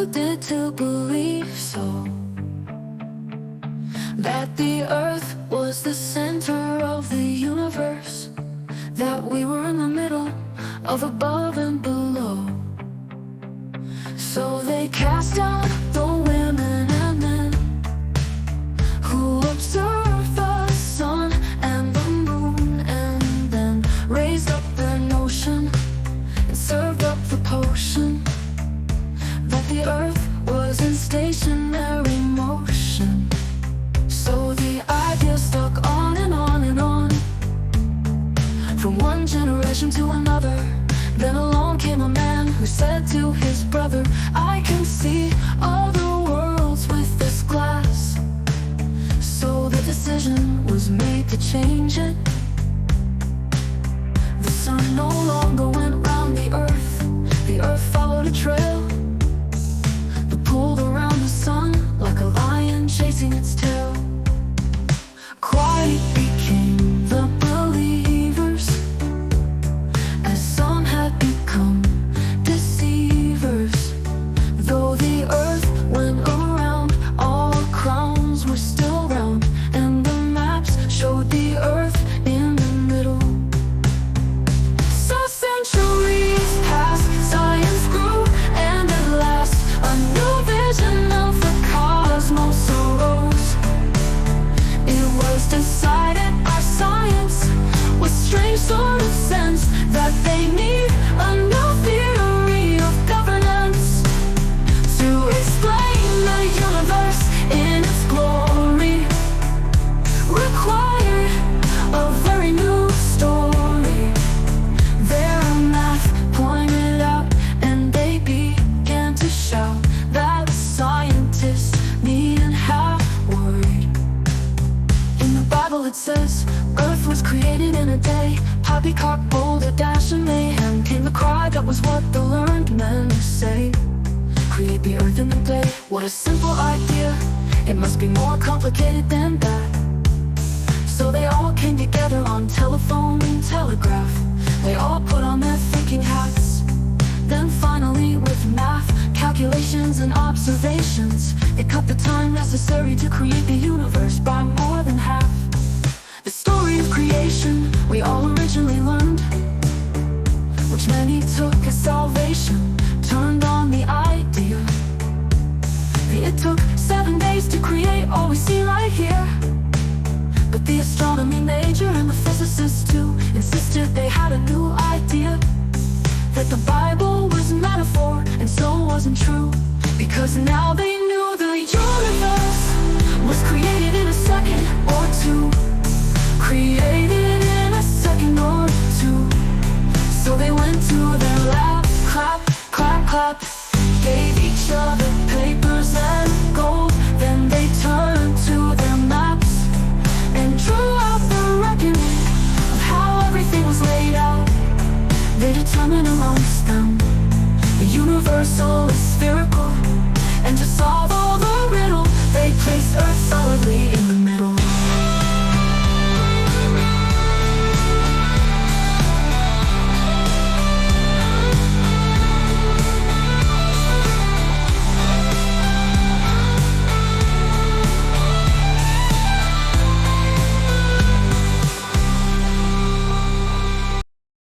deluded to believe so, that the earth was the center of the universe, that we were in the middle of above and below. So they cast down the women and men who observed the sun and the moon, and then raised up their notion and served up the potion that the earth was in stationary motion. So the idea stuck on and on and on, from one generation to another. Then along came a man who said to his brother, I can see all the worlds with this glass. So the decision was made to change it. The sun no longer went round the earth followed a trail that pulled around the sun like a lion chasing its tail. Quiet became the believers, as some had become deceivers. Though the earth went around, all crowns were still round, and the maps showed the earth in the middle. So centuries passed, science grew, and at last a new vision of the cosmos arose. It was decided our science was strange sort of sense, that they need a new theory of governance to explain the universe in its glory. Required a very new story. Their math pointed out, and they began to shout that scientists needn't have worried. In the Bible it says, earth was created in a day. Poppycock, boulder, dash, and mayhem came the cry, that was what the learned men say. Create the earth in a day. What a simple idea, it must be more complicated than that. So they all came together on telephone and telegraph. They all put on their thinking hats. Then finally, with math, calculations and observations, they cut the time necessary to create the universe by more than half. The story of creation we all originally learned, which many took as salvation, turned on the idea. It took 7 days to create all we see right here, but the astronomy major and the physicists too insisted they had a new idea, that the Bible was metaphor and so wasn't true. Because now they knew the universe was created in a second or two. Created in a second or two. So they went to their lab, clap, clap, clap, gave each other papers and gold. Then they turned to their maps and drew out the reckoning of how everything was laid out. They determined amongst them the universal is spherical, and to solve all the riddle, they placed Earth solidly in